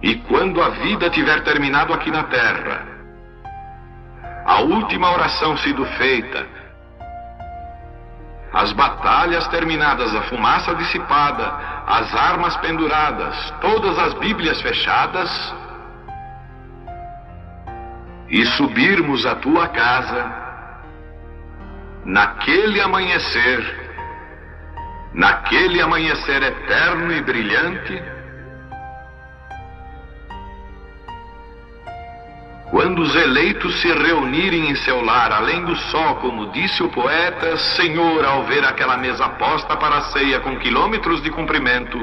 E quando a vida tiver terminado aqui na terra, a última oração sido feita, as batalhas terminadas, a fumaça dissipada, as armas penduradas, todas as Bíblias fechadas, e subirmos à tua casa, naquele amanhecer eterno e brilhante, quando os eleitos se reunirem em seu lar, além do sol, como disse o poeta, Senhor, ao ver aquela mesa posta para a ceia com quilômetros de comprimento,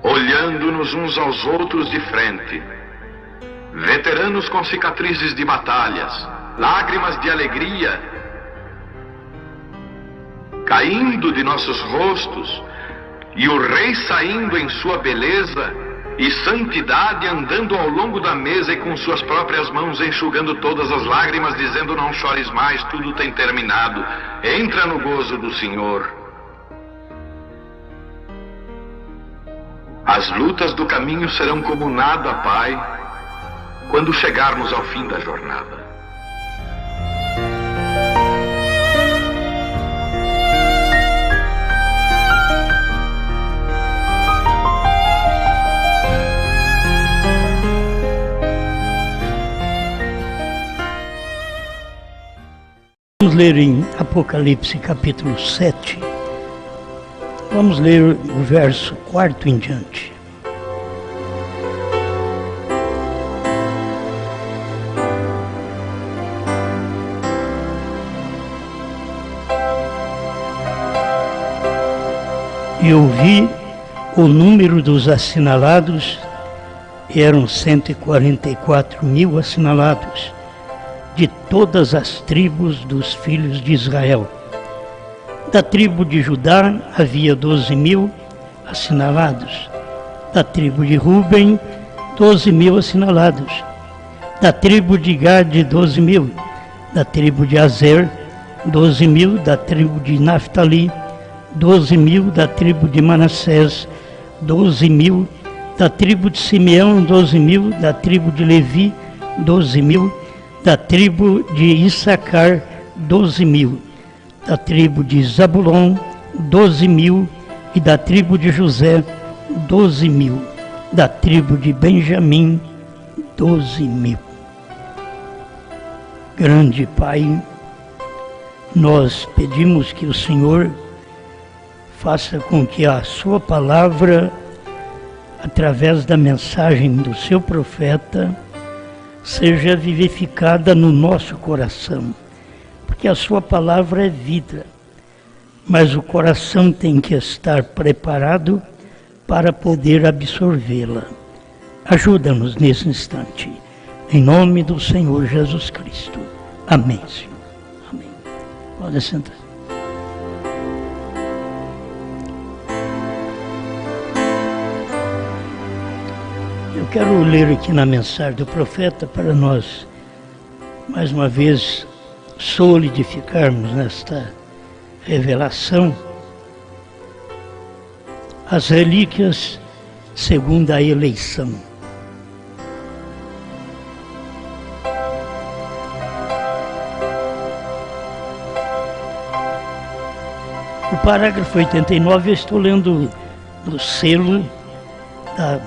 olhando-nos uns aos outros de frente, veteranos com cicatrizes de batalhas, lágrimas de alegria caindo de nossos rostos, e o rei saindo em sua beleza e santidade, andando ao longo da mesa e com suas próprias mãos enxugando todas as lágrimas, dizendo: não chores mais, tudo tem terminado, entra no gozo do Senhor. As lutas do caminho serão como nada, Pai, quando chegarmos ao fim da jornada. Vamos ler em Apocalipse capítulo 7, vamos ler o verso 4 em diante. E eu vi o número dos assinalados, eram 144.000 assinalados, de todas as tribos dos filhos de Israel. Da tribo de Judá havia 12.000 assinalados. Da tribo de Ruben, 12.000 assinalados. Da tribo de Gade, 12.000. Da tribo de Azer, 12.000. Da tribo de Naftali, 12.000. Da tribo de Manassés, 12.000. Da tribo de Simeão, 12.000. Da tribo de Levi, 12.000. Da tribo de Issacar, 12.000, da tribo de Zabulon, 12.000, e da tribo de José, 12.000, da tribo de Benjamim, 12.000. Grande Pai, nós pedimos que o Senhor faça com que a sua palavra, através da mensagem do seu profeta, seja vivificada no nosso coração, porque a sua palavra é vida, mas o coração tem que estar preparado para poder absorvê-la. Ajuda-nos nesse instante, em nome do Senhor Jesus Cristo. Amém, Senhor. Amém. Pode sentar. Eu quero ler aqui na mensagem do profeta para nós, mais uma vez, solidificarmos nesta revelação as relíquias segundo a eleição. O parágrafo 89 eu estou lendo do selo da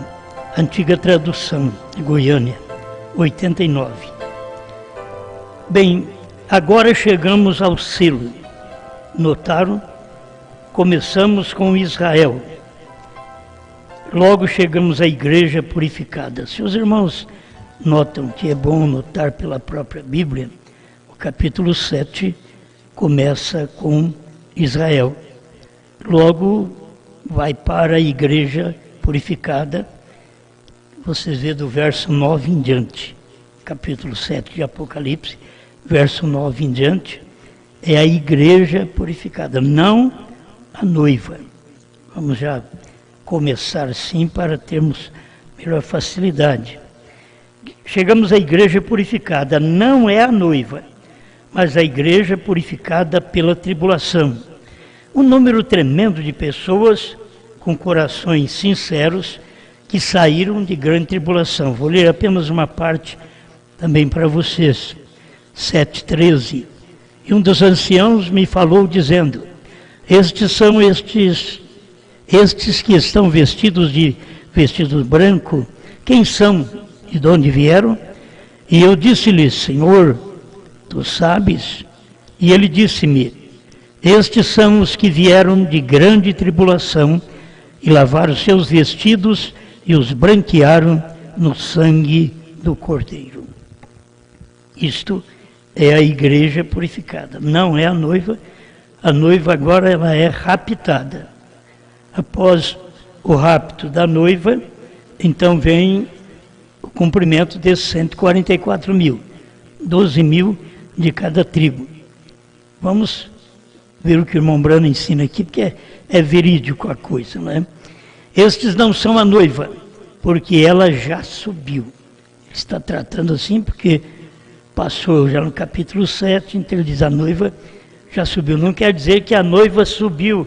Antiga Tradução de Goiânia, 89. Bem, agora chegamos ao selo. Notaram? Começamos com Israel. Logo chegamos à igreja purificada. Se os irmãos notam que é bom notar pela própria Bíblia, o capítulo 7 começa com Israel. Logo vai para a igreja purificada. Vocês vê do verso 9 em diante, capítulo 7 de Apocalipse, verso 9 em diante, é a igreja purificada, não a noiva. Vamos já começar assim para termos melhor facilidade. Chegamos à igreja purificada, não é a noiva, mas a igreja purificada pela tribulação. Um número tremendo de pessoas com corações sinceros que saíram de grande tribulação. Vou ler apenas uma parte também para vocês. 7:13. E um dos anciãos me falou dizendo: estes são estes que estão vestidos branco, quem são e de onde vieram? E eu disse-lhe: Senhor, tu sabes? E ele disse-me: estes são os que vieram de grande tribulação e lavaram seus vestidos e os branquearam no sangue do Cordeiro. Isto é a igreja purificada, não é a noiva. A noiva agora ela é raptada. Após o rapto da noiva, então vem o cumprimento desses 144 mil, 12 mil de cada tribo. Vamos ver o que o irmão Brano ensina aqui, porque é verídico a coisa, não é? Estes não são a noiva, porque ela já subiu. Ele está tratando assim porque passou já no capítulo 7, então ele diz: a noiva já subiu. Não quer dizer que a noiva subiu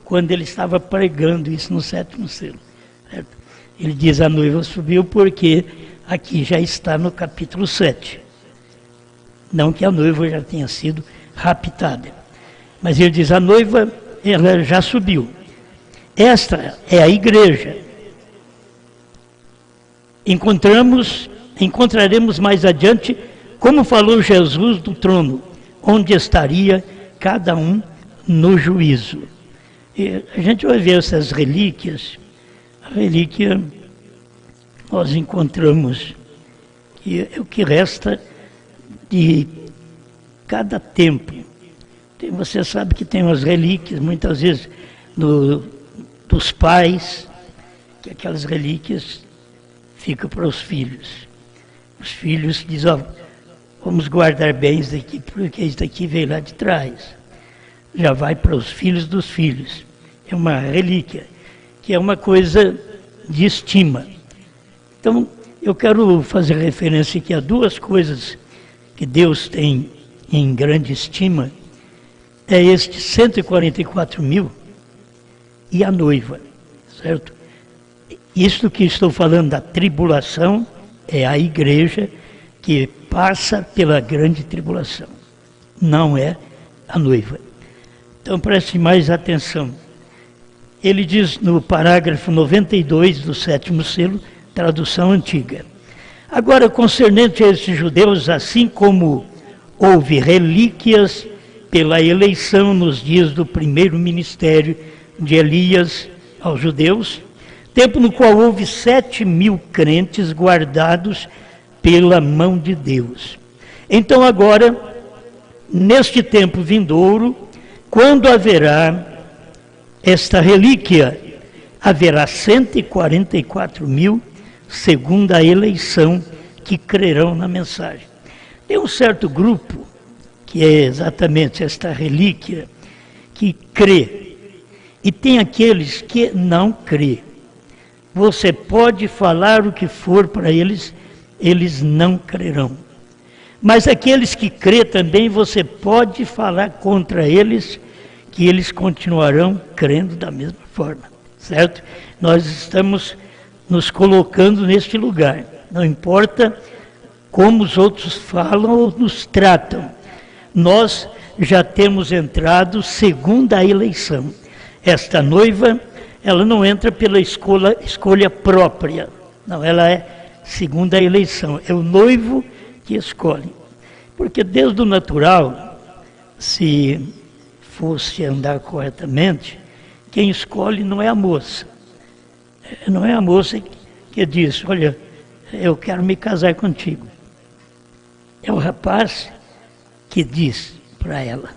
quando ele estava pregando isso no 7º selo. Certo? Ele diz: a noiva subiu porque aqui já está no capítulo 7. Não que a noiva já tenha sido raptada. Mas ele diz: a noiva, ela já subiu. Esta é a igreja. Encontraremos mais adiante como falou Jesus do trono, onde estaria cada um no juízo. E a gente vai ver essas relíquias. A relíquia nós encontramos que é o que resta de cada templo. Você sabe que tem umas relíquias, muitas vezes, dos pais, que aquelas relíquias ficam para os filhos. Os filhos dizem: ó, vamos guardar bem isso daqui, porque isso daqui veio lá de trás. Já vai para os filhos dos filhos. É uma relíquia, que é uma coisa de estima. Então, eu quero fazer referência aqui a duas coisas que Deus tem em grande estima. É estes 144 mil e a noiva, certo? Isto que estou falando da tribulação é a igreja que passa pela grande tribulação, não é a noiva. Então preste mais atenção. Ele diz no parágrafo 92 do 7º selo, tradução antiga: agora, concernente a esses judeus, assim como houve relíquias pela eleição nos dias do primeiro ministério de Elias aos judeus, tempo no qual houve 7.000 crentes guardados pela mão de Deus. Então agora, neste tempo vindouro, quando haverá esta relíquia, haverá 144 mil, segundo a eleição, que crerão na mensagem. Tem um certo grupo, que é exatamente esta relíquia, que crê. E tem aqueles que não crê. Você pode falar o que for para eles, eles não crerão. Mas aqueles que crê também, você pode falar contra eles, que eles continuarão crendo da mesma forma, certo? Nós estamos nos colocando neste lugar. Não importa como os outros falam ou nos tratam. Nós já temos entrado segundo a eleição. Esta noiva, ela não entra pela escolha própria. Não, ela é segundo a eleição. É o noivo que escolhe. Porque desde o natural, se fosse andar corretamente, quem escolhe não é a moça. Não é a moça que diz: olha, eu quero me casar contigo. É o rapaz que diz para ela,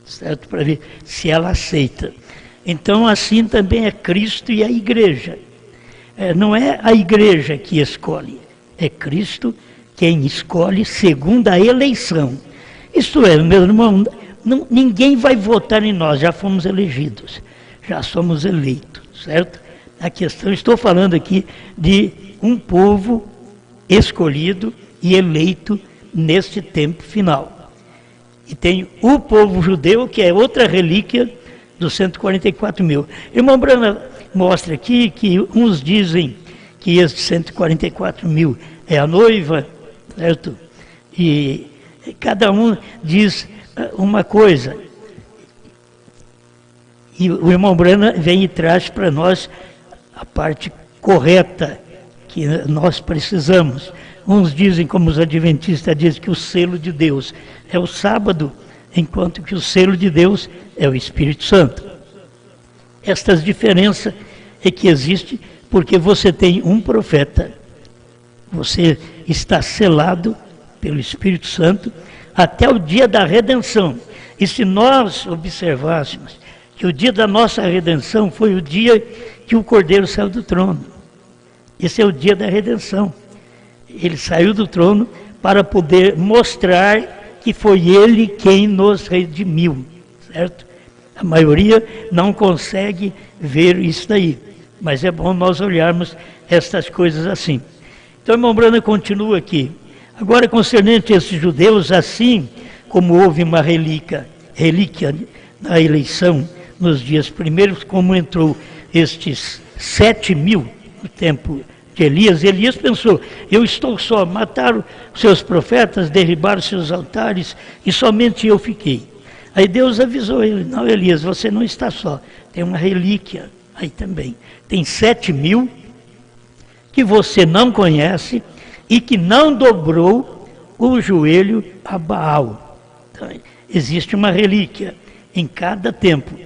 certo? Para ver se ela aceita. Então, assim também é Cristo e a igreja. Não é a igreja que escolhe, é Cristo quem escolhe segundo a eleição. Isto é, meu irmão, ninguém vai votar em nós, já fomos elegidos, já somos eleitos, certo? A questão, estou falando aqui de um povo escolhido e eleito neste tempo final. E tem o povo judeu, que é outra relíquia dos 144 mil. Irmão Brana mostra aqui que uns dizem que esses 144 mil é a noiva, certo? E cada um diz uma coisa. E o irmão Brana vem e traz para nós a parte correta que nós precisamos. Uns dizem, como os adventistas dizem, que o selo de Deus é o sábado, enquanto que o selo de Deus é o Espírito Santo. Estas diferenças é que existe porque você tem um profeta, você está selado pelo Espírito Santo até o dia da redenção. E se nós observássemos que o dia da nossa redenção foi o dia que o Cordeiro saiu do trono. Esse é o dia da redenção. Ele saiu do trono para poder mostrar que foi ele quem nos redimiu, certo? A maioria não consegue ver isso daí, mas é bom nós olharmos estas coisas assim. Então, irmão Brana continua aqui. Agora, concernente a esses judeus, assim como houve uma relíquia na eleição nos dias primeiros, como entrou estes 7.000 no tempo de Elias, Elias pensou, eu estou só, mataram seus profetas, derribaram seus altares e somente eu fiquei. Aí Deus avisou ele, não, Elias, você não está só, tem uma relíquia aí também. Tem 7.000 que você não conhece e que não dobrou o joelho a Baal. Então, existe uma relíquia em cada tempo.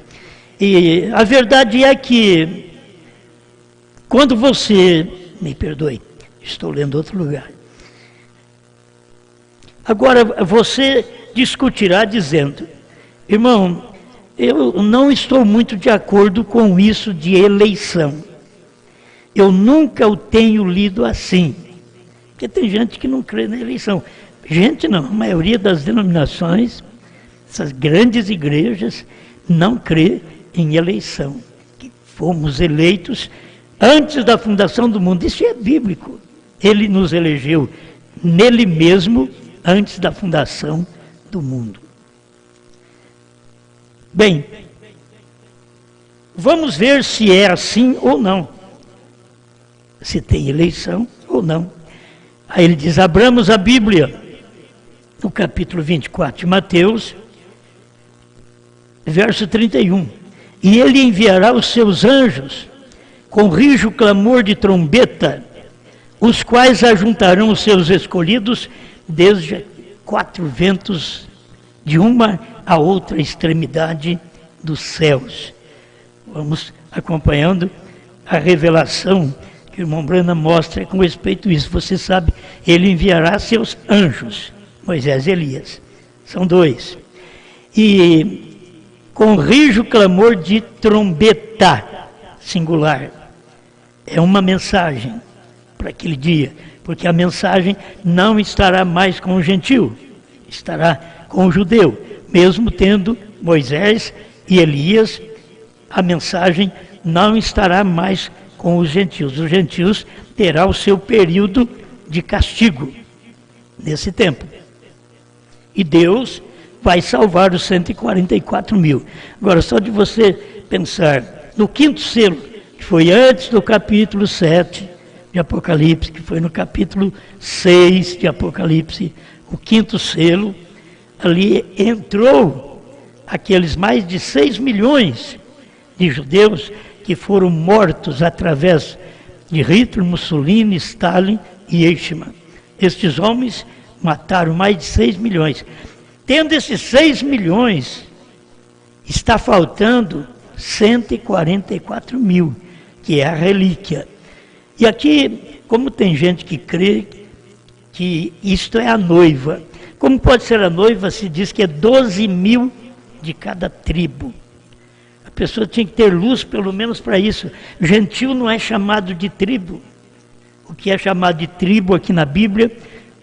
E a verdade é que quando você... Me perdoe, estou lendo outro lugar. Agora, você discutirá dizendo, irmão, eu não estou muito de acordo com isso de eleição. Eu nunca o tenho lido assim. Porque tem gente que não crê na eleição. Gente não, a maioria das denominações, essas grandes igrejas, não crê em eleição. Que fomos eleitos antes da fundação do mundo. Isso é bíblico. Ele nos elegeu nele mesmo antes da fundação do mundo. Bem, vamos ver se é assim ou não. Se tem eleição ou não. Aí ele diz, abramos a Bíblia, no capítulo 24 de Mateus, verso 31. E ele enviará os seus anjos com rijo clamor de trombeta, os quais ajuntarão os seus escolhidos desde 4 ventos, de uma a outra extremidade dos céus. Vamos acompanhando a revelação que o irmão Brana mostra com respeito a isso. Você sabe, ele enviará seus anjos, Moisés e Elias, são 2. E com rijo clamor de trombeta, singular. É uma mensagem para aquele dia, porque a mensagem não estará mais com o gentil, estará com o judeu. Mesmo tendo Moisés e Elias, a mensagem não estará mais com os gentios. Os gentios terão o seu período de castigo nesse tempo. E Deus vai salvar os 144.000. Agora, só de você pensar no 5º selo, que foi antes do capítulo 7 de Apocalipse, que foi no capítulo 6 de Apocalipse, o 5º selo, ali entrou aqueles mais de 6 milhões de judeus que foram mortos através de Hitler, Mussolini, Stalin e Eichmann. Estes homens mataram mais de 6 milhões. Tendo esses 6 milhões, está faltando 144.000, que é a relíquia. E aqui, como tem gente que crê que isto é a noiva, como pode ser a noiva se diz que é 12.000 de cada tribo? A pessoa tinha que ter luz pelo menos para isso. Gentil não é chamado de tribo. O que é chamado de tribo aqui na Bíblia,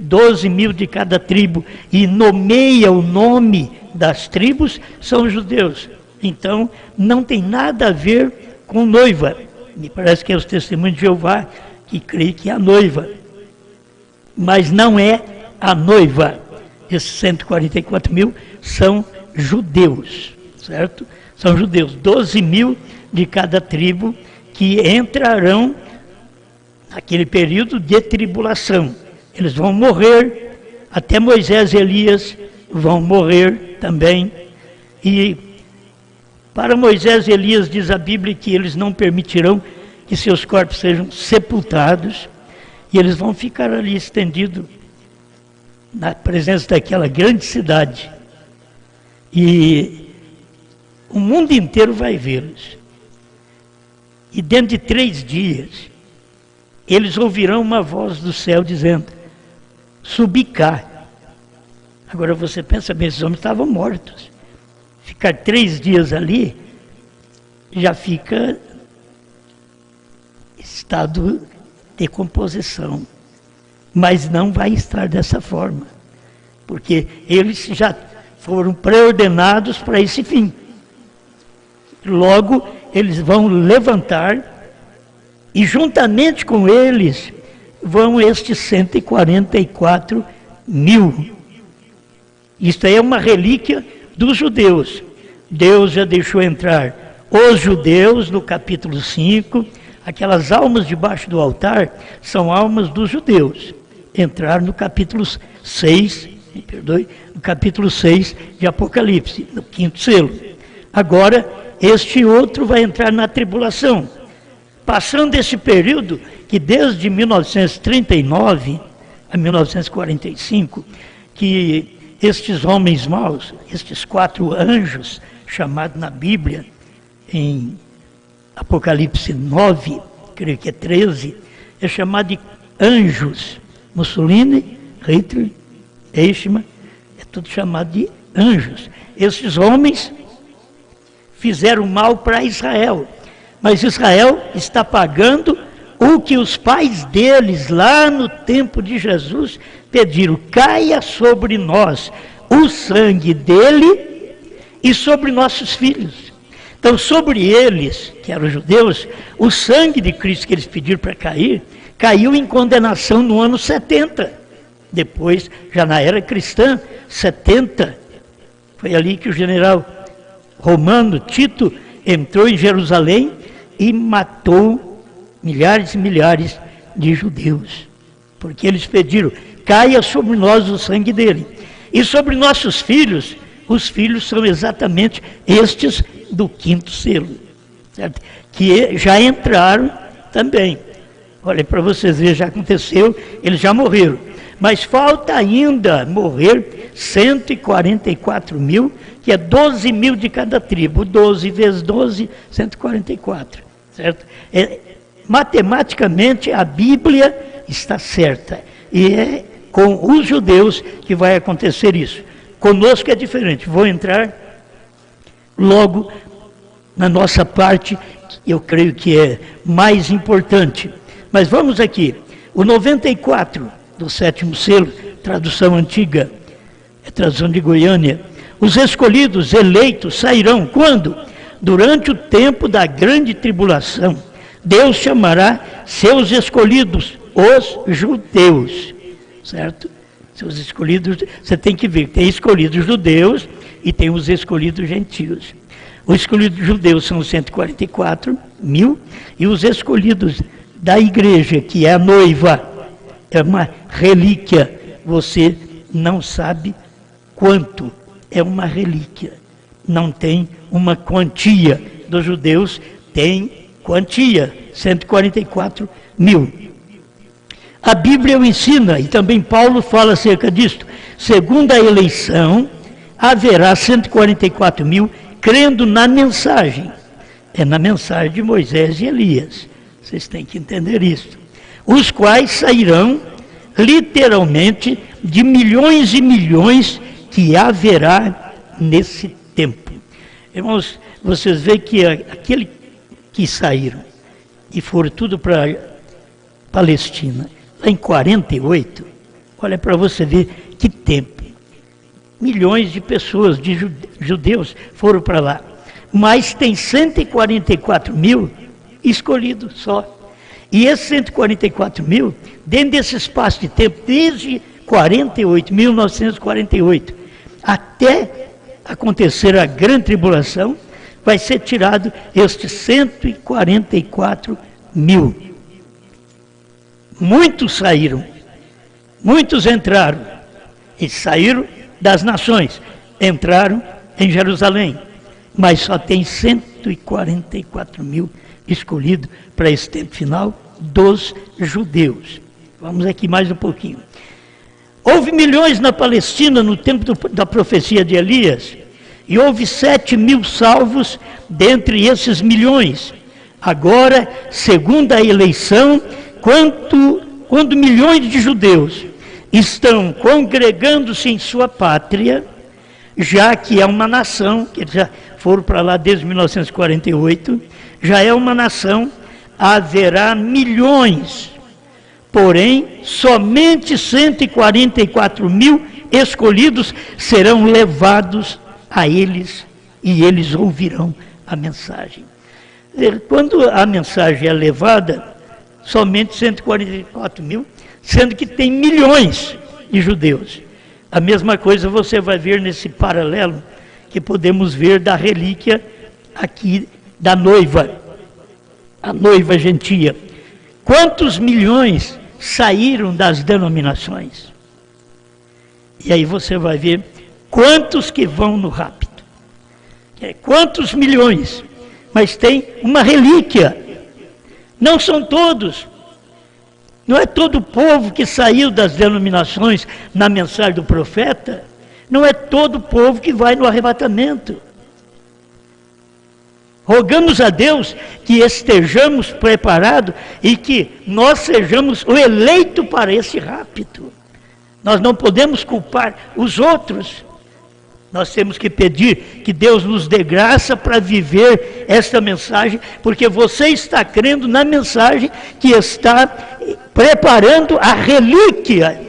12.000 de cada tribo, e nomeia o nome das tribos, são os judeus. Então, não tem nada a ver com noiva. Me parece que é os testemunhos de Jeová que creem que é a noiva. Mas não é a noiva. Esses 144.000 são judeus, certo? São judeus, 12.000 de cada tribo que entrarão aquele período de tribulação. Eles vão morrer, até Moisés e Elias vão morrer também. E para Moisés e Elias diz a Bíblia que eles não permitirão que seus corpos sejam sepultados, e eles vão ficar ali estendidos na presença daquela grande cidade. E o mundo inteiro vai vê-los. E dentro de 3 dias, eles ouvirão uma voz do céu dizendo: subi cá. Agora você pensa bem, esses homens estavam mortos. Ficar 3 dias ali, já fica estado de decomposição. Mas não vai estar dessa forma, porque eles já foram pré-ordenados para esse fim. Logo, eles vão levantar, e juntamente com eles vão estes 144 mil. Isto aí é uma relíquia dos judeus. Deus já deixou entrar os judeus no capítulo 5. Aquelas almas debaixo do altar são almas dos judeus. Entraram no capítulo 6, no capítulo 6 de Apocalipse, no 5º selo. Agora, este outro vai entrar na tribulação. Passando esse período, que desde 1939 a 1945, que estes homens maus, estes 4 anjos, chamados na Bíblia, em Apocalipse 9, creio que é 13, é chamado de anjos. Mussolini, Hitler, Eichmann, é tudo chamado de anjos. Esses homens fizeram mal para Israel, mas Israel está pagando o que os pais deles, lá no tempo de Jesus, pediram: caia sobre nós o sangue dele e sobre nossos filhos. Então, sobre eles, que eram judeus, o sangue de Cristo que eles pediram para cair, caiu em condenação no ano 70. Depois, já na era cristã, 70, foi ali que o general romano Tito entrou em Jerusalém e matou milhares e milhares de judeus, porque eles pediram: caia sobre nós o sangue dele. E sobre nossos filhos, os filhos são exatamente estes do 5º selo, certo? Que já entraram também. Olha, para vocês verem, já aconteceu, eles já morreram. Mas falta ainda morrer 144 mil, que é 12 mil de cada tribo. 12 vezes 12, 144, certo? Matematicamente, a Bíblia está certa. E é com os judeus que vai acontecer isso. Conosco é diferente. Vou entrar logo na nossa parte, que eu creio que é mais importante. Mas vamos aqui. O 94 do 7º selo, tradução antiga, é tradução de Goiânia. Os escolhidos, eleitos, sairão quando? Durante o tempo da grande tribulação. Deus chamará seus escolhidos, os judeus, certo? Seus escolhidos, você tem que ver, tem escolhidos judeus e tem os escolhidos gentios. Os escolhidos judeus são 144 mil, e os escolhidos da igreja, que é a noiva, é uma relíquia, você não sabe quanto, é uma relíquia, não tem uma quantia. Dos judeus tem quantia, 144 mil. A Bíblia o ensina, e também Paulo fala acerca disto. Segundo a eleição, haverá 144 mil crendo na mensagem. É na mensagem de Moisés e Elias. Vocês têm que entender isso. Os quais sairão, literalmente, de milhões e milhões que haverá nesse tempo. Irmãos, vocês veem que aquele que saíram e foram tudo para Palestina, lá em 48, olha para você ver que tempo. Milhões de pessoas, de judeus, foram para lá. Mas tem 144 mil escolhidos só. E esses 144 mil, dentro desse espaço de tempo, desde 1948, até acontecer a grande tribulação, vai ser tirado estes 144 mil. muitos saíram, muitos entraram, e saíram das nações, entraram em Jerusalém, mas só tem 144 mil escolhidos para esse tempo final dos judeus. Vamos aqui mais um pouquinho. Houve milhões na Palestina no tempo da profecia de Elias, e houve 7 mil salvos dentre esses milhões. Agora, segundo a eleição, quando milhões de judeus estão congregando-se em sua pátria, já que é uma nação, que já foram para lá desde 1948, já é uma nação, haverá milhões, porém, somente 144 mil escolhidos serão levados a eles, e eles ouvirão a mensagem. Quando a mensagem é levada, somente 144 mil, sendo que tem milhões de judeus. A mesma coisa você vai ver nesse paralelo que podemos ver da relíquia aqui da noiva, a noiva gentia. Quantos milhões saíram das denominações? E aí você vai ver quantos que vão no rapto. Quantos milhões? Mas tem uma relíquia. Não são todos. Não é todo o povo que saiu das denominações na mensagem do profeta. Não é todo o povo que vai no arrebatamento. Rogamos a Deus que estejamos preparados e que nós sejamos o eleito para esse rapto. Nós não podemos culpar os outros. Nós temos que pedir que Deus nos dê graça para viver esta mensagem, porque você está crendo na mensagem que está preparando a relíquia,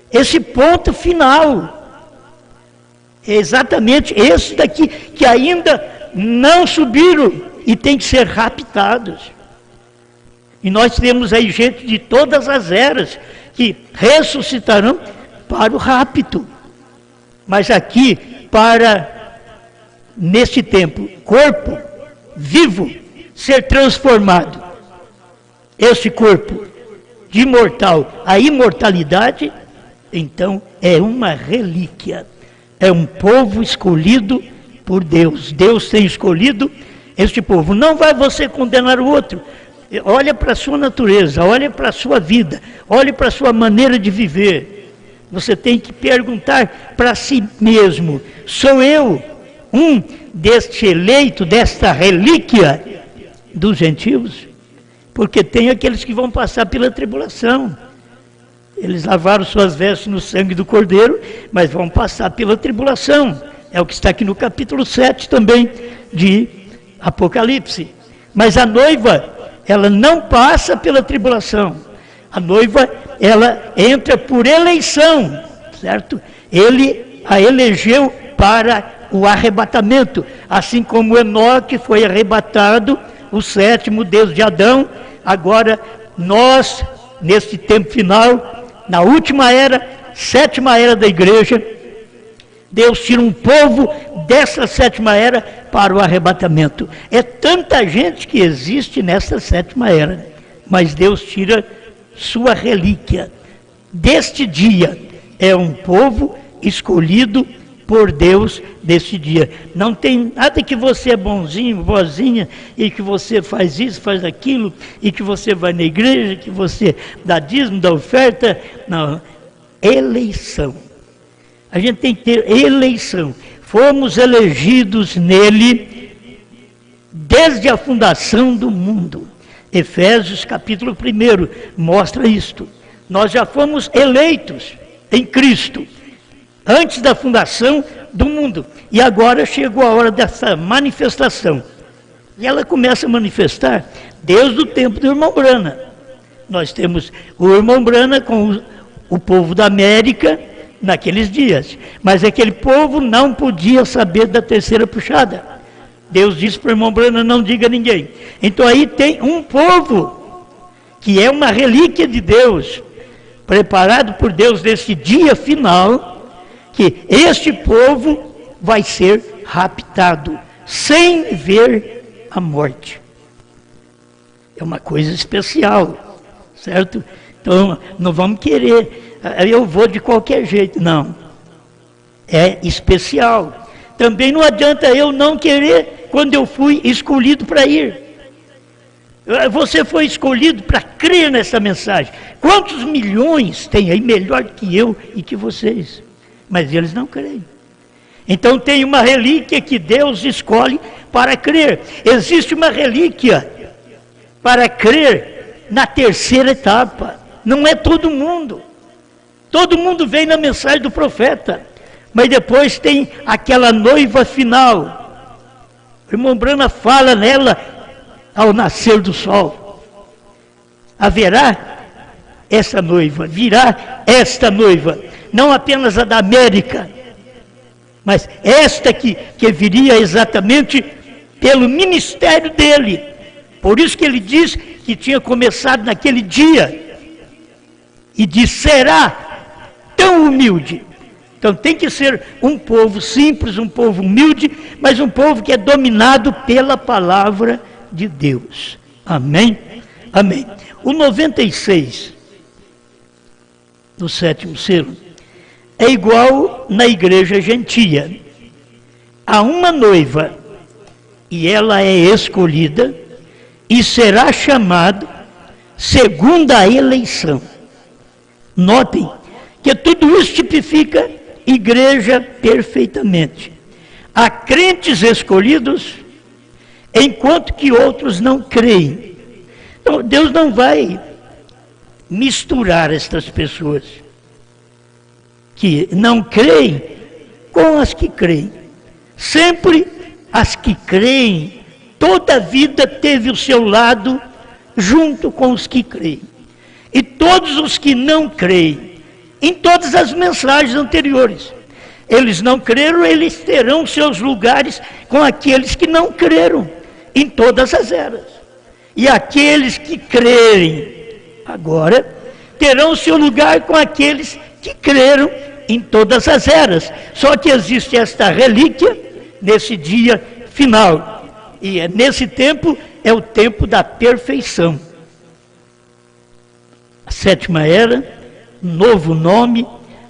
esse ponto final. É exatamente esse daqui que ainda não subiram e tem que ser raptados. E nós temos aí gente de todas as eras que ressuscitarão para o rapto. Mas aqui, neste tempo, corpo vivo ser transformado, esse corpo de imortal a imortalidade, então é uma relíquia, é um povo escolhido por Deus. Deus tem escolhido este povo. Não vai você condenar o outro. Olha para a sua natureza, olha para a sua vida, olha para a sua maneira de viver. Você tem que perguntar para si mesmo: sou eu um deste eleito, desta relíquia dos gentios? Porque tem aqueles que vão passar pela tribulação. Eles lavaram suas vestes no sangue do Cordeiro, mas vão passar pela tribulação. É o que está aqui no capítulo 7 também de Apocalipse. Mas a noiva, ela não passa pela tribulação. A noiva, ela entra por eleição, certo? Ele a elegeu para o arrebatamento, assim como Enoque foi arrebatado, o sétimo desde Adão. Agora, nós, neste tempo final, na última era, sétima era da igreja, Deus tira um povo dessa sétima era para o arrebatamento. É tanta gente que existe nessa sétima era, mas Deus tira sua relíquia. Deste dia, é um povo escolhido por Deus deste dia. Não tem nada que você é bonzinho, boazinha, e que você faz isso, faz aquilo, e que você vai na igreja, que você dá dízimo, dá oferta. Não, eleição. A gente tem que ter eleição. Fomos elegidos nele desde a fundação do mundo. Efésios capítulo 1 mostra isto. Nós já fomos eleitos em Cristo antes da fundação do mundo. E agora chegou a hora dessa manifestação. E ela começa a manifestar desde o tempo do irmão Brana. Nós temos o irmão Brana com o povo da América naqueles dias. Mas aquele povo não podia saber da terceira puxada. Deus disse para o irmão Brana: não diga a ninguém. Então aí tem um povo que é uma relíquia de Deus, preparado por Deus nesse dia final, que este povo vai ser raptado sem ver a morte. É uma coisa especial, certo? Então, não vamos querer, eu vou de qualquer jeito, não. É especial. Também não adianta eu não querer quando eu fui escolhido para ir. Você foi escolhido para crer nessa mensagem. Quantos milhões tem aí melhor que eu e que vocês? Mas eles não creem. Então tem uma relíquia que Deus escolhe para crer. Existe uma relíquia para crer na terceira etapa. Não é todo mundo. Todo mundo vem na mensagem do profeta. Mas depois tem aquela noiva final. O irmão Brana fala nela ao nascer do sol. Haverá essa noiva, virá esta noiva. Não apenas a da América, mas esta que viria exatamente pelo ministério dele. Por isso que ele diz que tinha começado naquele dia. E diz, será tão humilde. Então tem que ser um povo simples, um povo humilde, mas um povo que é dominado pela palavra de Deus. Amém? Amém. O 96, do 7º selo, é igual na igreja gentia. Há uma noiva, e ela é escolhida, e será chamado segundo a eleição. Notem que tudo isso tipifica igreja perfeitamente. Há crentes escolhidos, enquanto que outros não creem. Então, Deus não vai misturar estas pessoas que não creem com as que creem. Sempre as que creem, toda a vida teve o seu lado junto com os que creem. E todos os que não creem, em todas as mensagens anteriores, eles não creram, eles terão seus lugares com aqueles que não creram, em todas as eras. E aqueles que crerem agora, terão seu lugar com aqueles que creram em todas as eras. Só que existe esta relíquia nesse dia final. E nesse tempo, é o tempo da perfeição. A 7ª era, novo nome,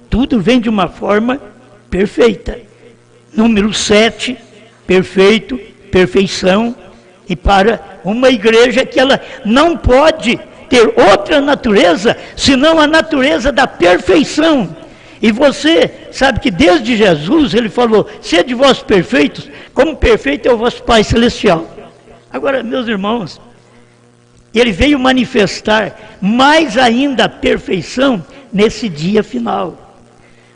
tudo vem de uma forma perfeita. Número 7, perfeito, perfeição. E para uma igreja que ela não pode ter outra natureza, senão a natureza da perfeição. E você sabe que desde Jesus ele falou, sede vós perfeitos, como perfeito é o vosso Pai Celestial. Agora, meus irmãos, ele veio manifestar mais ainda a perfeição nesse dia final.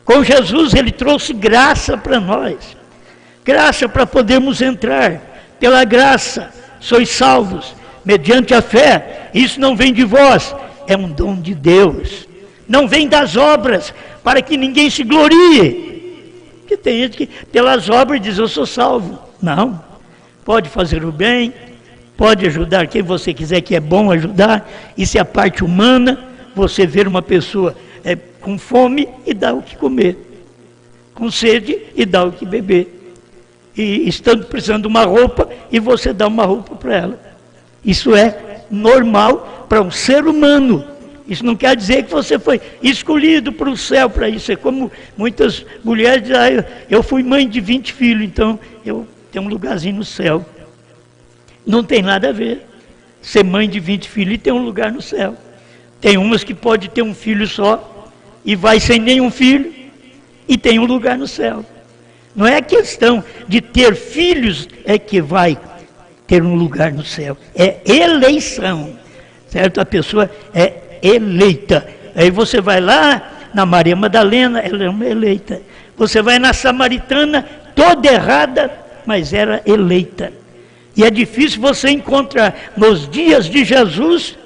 Com Jesus ele trouxe graça para nós, graça para podermos entrar. Pela graça sois salvos, mediante a fé. Isso não vem de vós, é um dom de Deus. Não vem das obras, para que ninguém se glorie. Porque tem gente que pelas obras diz, eu sou salvo. Não, pode fazer o bem, pode ajudar quem você quiser, que é bom ajudar. Isso é a parte humana, você ver uma pessoa com fome e dá o que comer, com sede e dá o que beber. E estando precisando de uma roupa, e você dá uma roupa para ela. Isso é normal para um ser humano. Isso não quer dizer que você foi escolhido para o céu para isso. É como muitas mulheres dizem, eu fui mãe de 20 filhos, então eu tenho um lugarzinho no céu. Não tem nada a ver. Ser mãe de 20 filhos e ter um lugar no céu. Tem umas que pode ter um filho só, e vai sem nenhum filho, e tem um lugar no céu. Não é questão de ter filhos é que vai ter um lugar no céu. É eleição, certo? A pessoa é eleita. Aí você vai lá na Maria Madalena, ela é uma eleita. Você vai na Samaritana, toda errada, mas era eleita. E é difícil você encontrar nos dias de Jesus,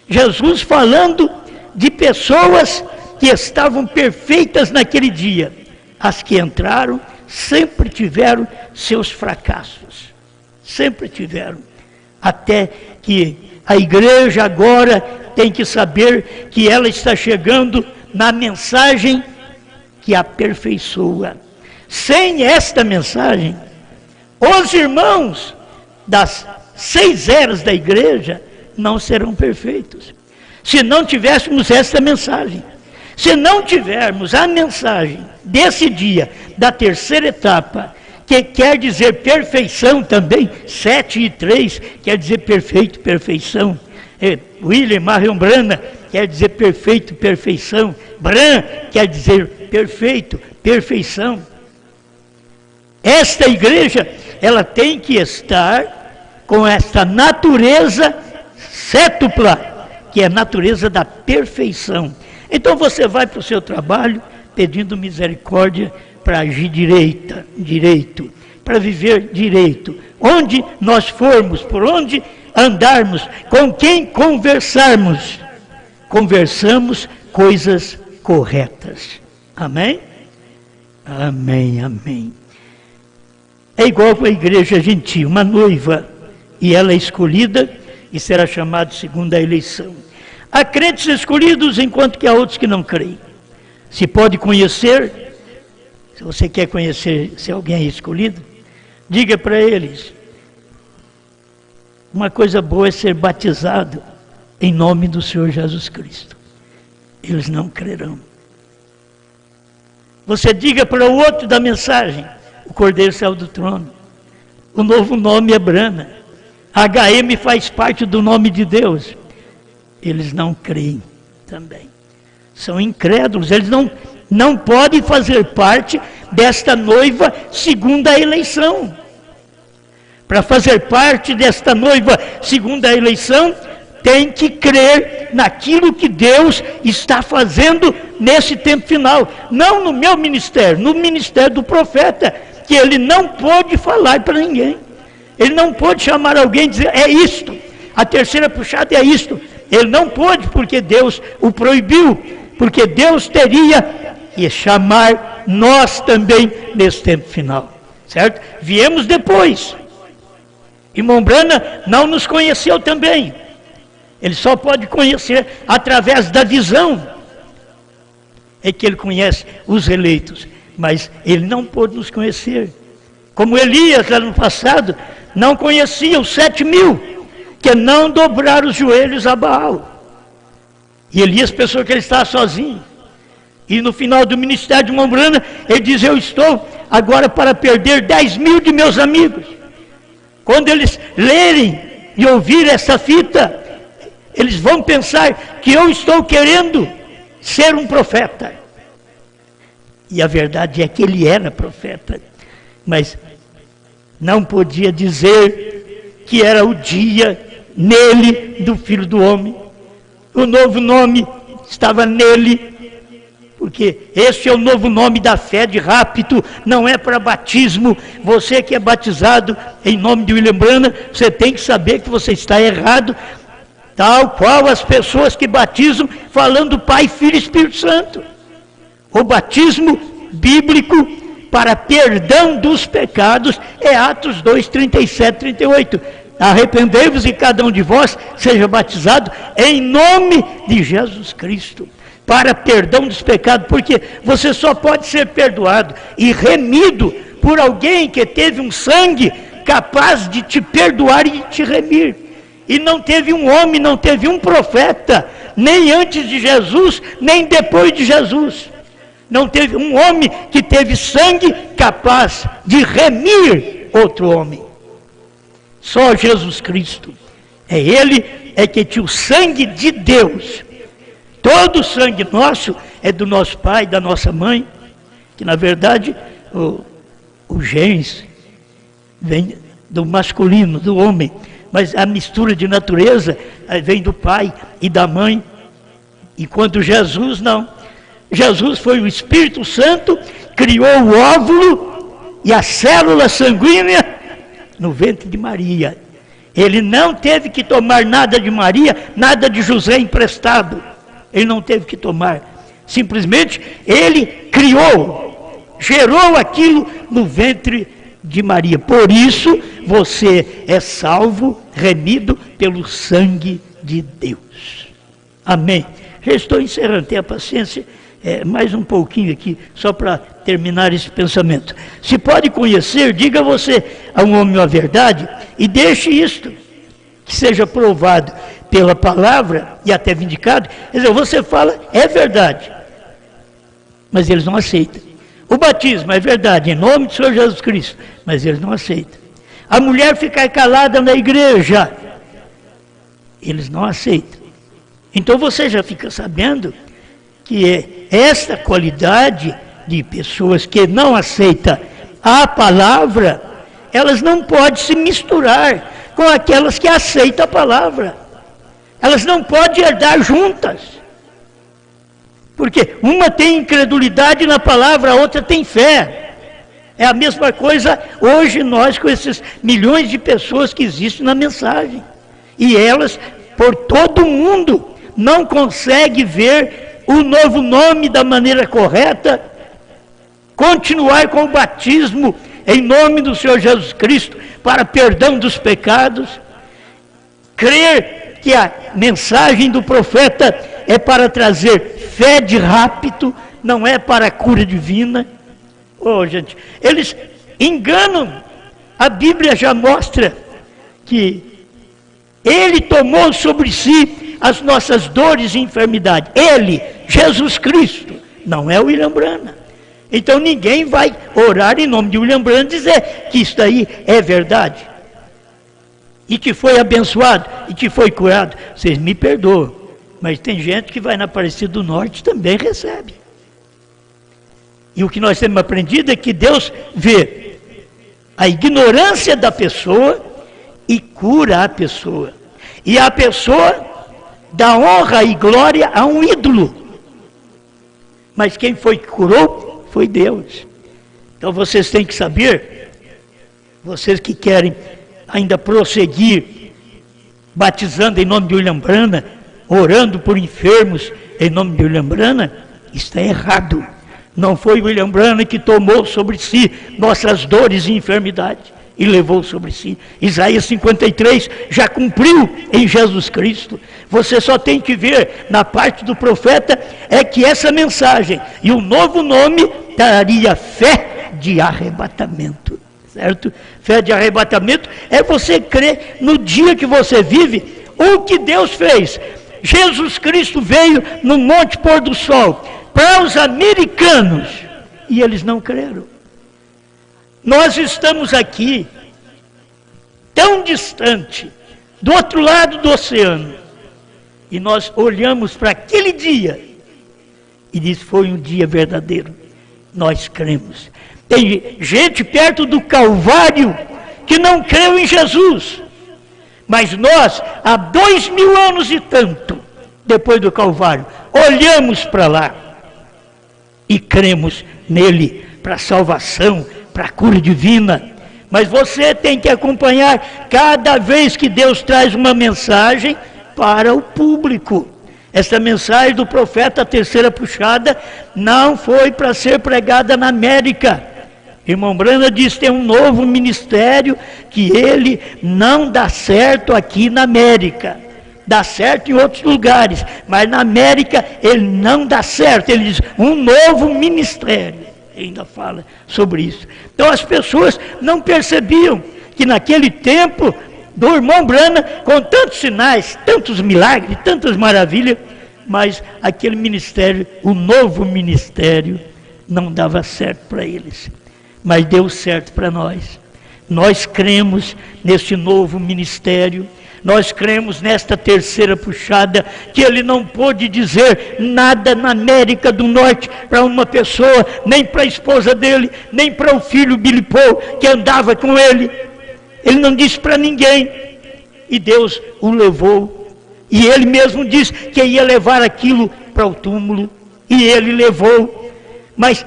Jesus falando de pessoas que estavam perfeitas naquele dia. As que entraram sempre tiveram seus fracassos, sempre tiveram, até que a igreja agora tem que saber que ela está chegando na mensagem que aperfeiçoa. Sem esta mensagem, os irmãos das 6 eras da igreja não serão perfeitos. se não tivéssemos essa mensagem. Se não tivermos a mensagem desse dia, da terceira etapa, que quer dizer perfeição também, 7 e 3 quer dizer perfeito, perfeição. William Marion Branham quer dizer perfeito, perfeição. Bran quer dizer perfeito, perfeição. Esta igreja, ela tem que estar com esta natureza cétupla, que é a natureza da perfeição. Então você vai para o seu trabalho pedindo misericórdia para agir direito, para viver direito. Onde nós formos, por onde andarmos, com quem conversarmos, conversamos coisas corretas. Amém? Amém, amém. É igual com a igreja gentil, uma noiva, e ela é escolhida e será chamada segundo a eleição. Há crentes escolhidos, enquanto que há outros que não creem. Se pode conhecer, se você quer conhecer se alguém é escolhido, diga para eles, uma coisa boa é ser batizado em nome do Senhor Jesus Cristo. Eles não crerão. Você diga para o outro da mensagem, o Cordeiro saiu do trono, o novo nome é Brana, HM faz parte do nome de Deus. Eles não creem também. São incrédulos, eles não podem fazer parte desta noiva segundo a eleição. Para fazer parte desta noiva segundo a eleição, tem que crer naquilo que Deus está fazendo nesse tempo final. Não no meu ministério, no ministério do profeta, que ele não pode falar para ninguém. Ele não pode chamar alguém e dizer, é isto, a terceira puxada é isto. Ele não pôde, porque Deus o proibiu, porque Deus teria que chamar nós também nesse tempo final, certo? Viemos depois. Irmão Branham não nos conheceu também. Ele só pode conhecer através da visão. É que ele conhece os eleitos, mas ele não pôde nos conhecer. Como Elias, lá no passado, não conhecia os 7.000, que não dobraram os joelhos a Baal. E Elias pensou que ele estava sozinho. E no final do ministério de irmão Branham, ele diz, eu estou agora para perder 10.000 de meus amigos. Quando eles lerem e ouvirem essa fita, eles vão pensar que eu estou querendo ser um profeta. E a verdade é que ele era profeta, mas não podia dizer que era o dia nele do Filho do Homem. O novo nome estava nele, porque esse é o novo nome da fé de rapto, não é para batismo. Você que é batizado em nome de William Branham, você tem que saber que você está errado, tal qual as pessoas que batizam falando Pai, Filho e Espírito Santo. O batismo bíblico para perdão dos pecados é Atos 2, 37, 38. Arrependei-vos e cada um de vós seja batizado em nome de Jesus Cristo, para perdão dos pecados, porque você só pode ser perdoado e remido por alguém que teve um sangue capaz de te perdoar e te remir. E não teve um homem, não teve um profeta, nem antes de Jesus, nem depois de Jesus. Não teve um homem que teve sangue capaz de remir outro homem. Só Jesus Cristo. É Ele que tinha o sangue de Deus. Todo o sangue nosso é do nosso pai, da nossa mãe, que na verdade o genes vem do masculino, do homem, mas a mistura de natureza vem do pai e da mãe. Enquanto Jesus não. Jesus foi o Espírito Santo, criou o óvulo e a célula sanguínea no ventre de Maria. Ele não teve que tomar nada de Maria, nada de José emprestado. Ele não teve que tomar. Simplesmente ele criou, gerou aquilo no ventre de Maria. Por isso você é salvo, remido pelo sangue de Deus. Amém. Já estou encerrando, tenha paciência. Mais um pouquinho aqui, só para terminar esse pensamento. Se pode conhecer, diga você a um homem a verdade e deixe isto, que seja provado pela palavra e até vindicado. Quer dizer, você fala, é verdade, mas eles não aceitam. O batismo é verdade, em nome do Senhor Jesus Cristo, mas eles não aceitam. A mulher ficar calada na igreja, eles não aceitam. Então você já fica sabendo que é esta qualidade de pessoas que não aceitam a palavra, elas não podem se misturar com aquelas que aceitam a palavra. Elas não podem herdar juntas. Porque uma tem incredulidade na palavra, a outra tem fé. É a mesma coisa hoje nós com esses milhões de pessoas que existem na mensagem. E elas, por todo o mundo, não conseguem ver o novo nome da maneira correta, continuar com o batismo em nome do Senhor Jesus Cristo para perdão dos pecados, crer que a mensagem do profeta é para trazer fé de rápido, não é para a cura divina. Oh, gente, eles enganam. A Bíblia já mostra que Ele tomou sobre si as nossas dores e enfermidades. Ele, Jesus Cristo, não é o William Branham. Então ninguém vai orar em nome de William Branham e dizer que isso aí é verdade. E que foi abençoado, e que foi curado. Vocês me perdoam, mas tem gente que vai na Aparecida do Norte também recebe. E o que nós temos aprendido é que Deus vê a ignorância da pessoa e cura a pessoa. E a pessoa dá honra e glória a um ídolo. Mas quem foi que curou foi Deus. Então vocês têm que saber, vocês que querem ainda prosseguir batizando em nome de William Branham, orando por enfermos em nome de William Branham, está errado. Não foi William Branham que tomou sobre si nossas dores e enfermidades e levou sobre si. Isaías 53 já cumpriu em Jesus Cristo. Você só tem que ver na parte do profeta é que essa mensagem e o novo nome daria fé de arrebatamento, certo? Fé de arrebatamento é você crer no dia que você vive o que Deus fez. Jesus Cristo veio no Monte Pôr do Sol para os americanos e eles não creram. Nós estamos aqui, tão distante, do outro lado do oceano, e nós olhamos para aquele dia e diz, foi um dia verdadeiro. Nós cremos. Tem gente perto do Calvário que não creu em Jesus, mas nós, há 2000 anos e tanto, depois do Calvário, olhamos para lá e cremos nele para a salvação, para a cura divina. Mas você tem que acompanhar cada vez que Deus traz uma mensagem para o público. Essa mensagem do profeta, a terceira puxada, não foi para ser pregada na América. Irmão Branham diz que tem um novo ministério que ele não dá certo aqui na América. Dá certo em outros lugares, mas na América ele não dá certo. Ele diz, um novo ministério. Ele ainda fala sobre isso. Então as pessoas não percebiam que naquele tempo do irmão Branham, com tantos sinais, tantos milagres, tantas maravilhas, mas aquele ministério, o novo ministério, não dava certo para eles. Mas deu certo para nós. Nós cremos neste novo ministério. Nós cremos nesta terceira puxada, que ele não pôde dizer nada na América do Norte para uma pessoa, nem para a esposa dele, nem para o filho Billy Paul, que andava com ele. Ele não disse para ninguém. E Deus o levou. E ele mesmo disse que ia levar aquilo para o túmulo. E ele levou. Mas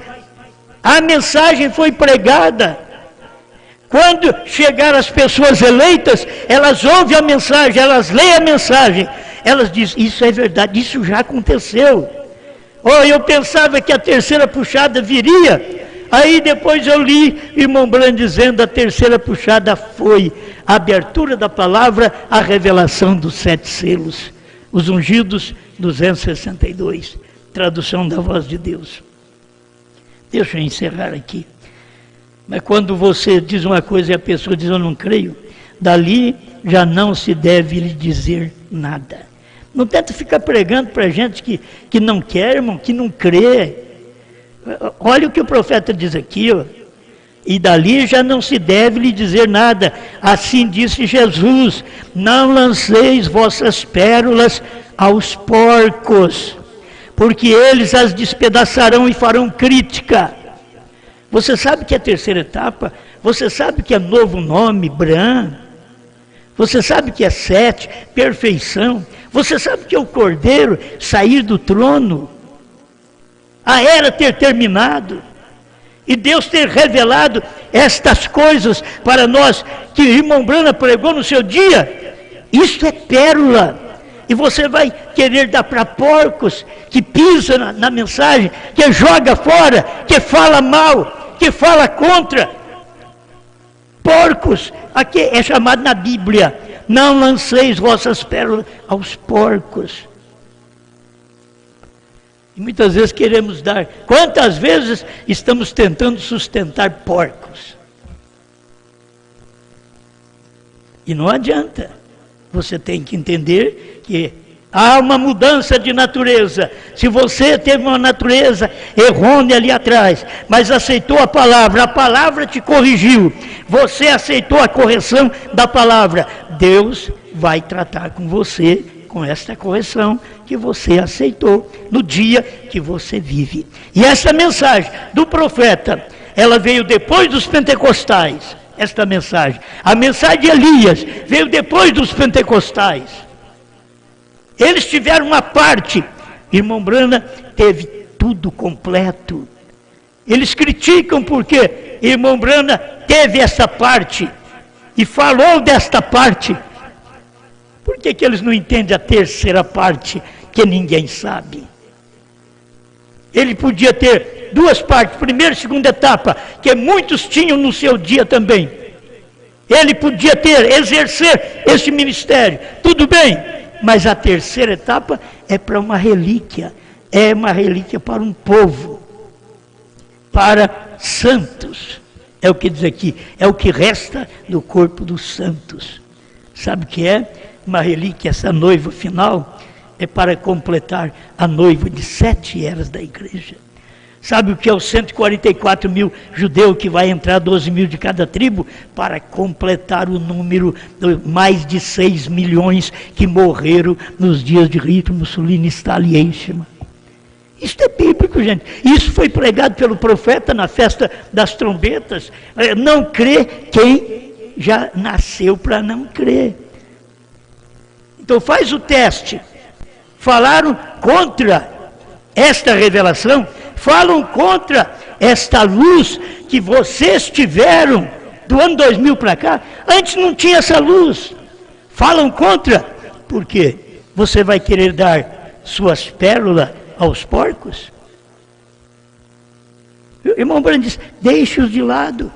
a mensagem foi pregada. Quando chegaram as pessoas eleitas, elas ouvem a mensagem, elas leem a mensagem, elas dizem, isso é verdade, isso já aconteceu. Oh, eu pensava que a terceira puxada viria. Aí depois eu li irmão Branham dizendo, a terceira puxada foi a abertura da palavra, a revelação dos 7 selos. Os ungidos 262, tradução da voz de Deus. Deixa eu encerrar aqui. Mas quando você diz uma coisa e a pessoa diz, eu não creio, dali já não se deve lhe dizer nada. Não tenta ficar pregando para gente que não quer, irmão, que não crê. Olha o que o profeta diz aqui, ó. E dali já não se deve lhe dizer nada. Assim disse Jesus: não lanceis vossas pérolas aos porcos, porque eles as despedaçarão e farão crítica. Você sabe que é a terceira etapa? Você sabe que é novo nome, Bran? Você sabe que é 7, perfeição? Você sabe que é o Cordeiro sair do trono? A era ter terminado? E Deus ter revelado estas coisas para nós, que o irmão Brana pregou no seu dia? Isso é pérola. E você vai querer dar para porcos que pisa na mensagem, que joga fora, que fala mal, que fala contra. Porcos, aqui é chamado na Bíblia: não lanceis vossas pérolas aos porcos. E muitas vezes queremos dar. Quantas vezes estamos tentando sustentar porcos? E não adianta. Você tem que entender que há uma mudança de natureza. Se você teve uma natureza errônea ali atrás, mas aceitou a palavra te corrigiu, você aceitou a correção da palavra, Deus vai tratar com você com esta correção que você aceitou no dia que você vive. E essa mensagem do profeta, ela veio depois dos pentecostais. Esta mensagem, a mensagem de Elias, veio depois dos pentecostais. Eles tiveram uma parte, irmão Brana teve tudo completo. Eles criticam porque irmão Brana teve essa parte e falou desta parte. Por que eles não entendem a terceira parte, que ninguém sabe? Ele podia ter duas partes, primeira e segunda etapa, que muitos tinham no seu dia também. Ele podia exercer esse ministério, tudo bem, mas a terceira etapa é para uma relíquia, é uma relíquia para um povo, para santos. É o que diz aqui, é o que resta do corpo dos santos. Sabe o que é? Uma relíquia, essa noiva final, é para completar a noiva de 7 eras da igreja. Sabe o que é os 144 mil judeus que vai entrar 12 mil de cada tribo? Para completar o número de mais de 6 milhões que morreram nos dias de Hitler, Mussolini, Stalin e Eichmann. Isso é bíblico, gente. Isso foi pregado pelo profeta na festa das trombetas. Não crê quem já nasceu para não crer. Então faz o teste. Falaram contra esta revelação, falam contra esta luz que vocês tiveram do ano 2000 para cá. Antes não tinha essa luz. Falam contra, porque você vai querer dar suas pérolas aos porcos? O irmão Brando diz, deixe-os de lado.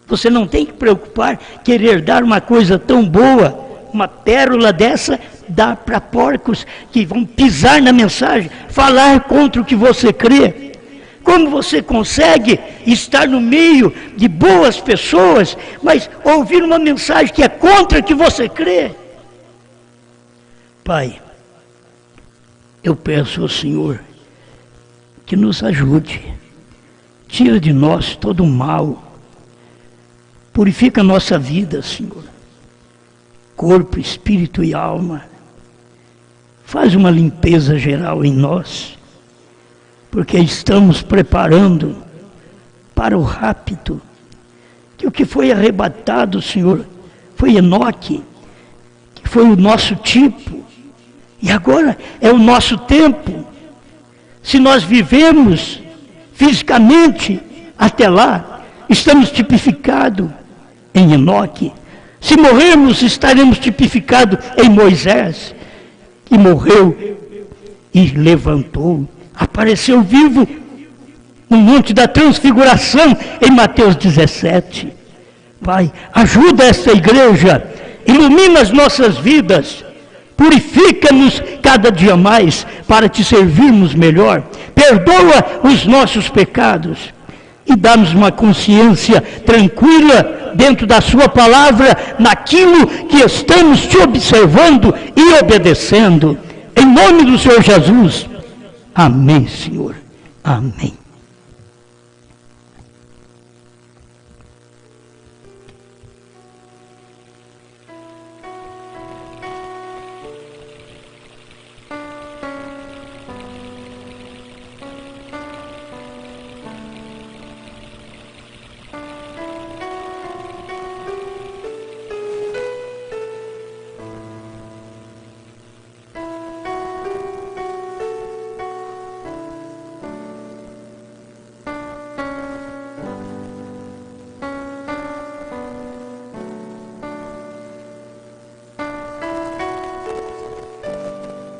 Você não tem que preocupar, querer dar uma coisa tão boa, uma pérola dessa, dá para porcos que vão pisar na mensagem, falar contra o que você crê. Como você consegue estar no meio de boas pessoas, mas ouvir uma mensagem que é contra o que você crê? Pai, eu peço ao Senhor que nos ajude, tira de nós todo o mal, purifica a nossa vida, Senhor, corpo, espírito e alma. Faz uma limpeza geral em nós, porque estamos preparando para o rapto. Que o que foi arrebatado, Senhor, foi Enoque, que foi o nosso tipo, e agora é o nosso tempo. Se nós vivemos fisicamente até lá, estamos tipificados em Enoque. Se morrermos, estaremos tipificados em Moisés, que morreu e levantou, apareceu vivo no Monte da Transfiguração, em Mateus 17. Pai, ajuda essa igreja, ilumina as nossas vidas, purifica-nos cada dia mais, para te servirmos melhor, perdoa os nossos pecados, e dá-nos uma consciência tranquila dentro da sua palavra, naquilo que estamos te observando e obedecendo. Em nome do Senhor Jesus. Amém, Senhor. Amém.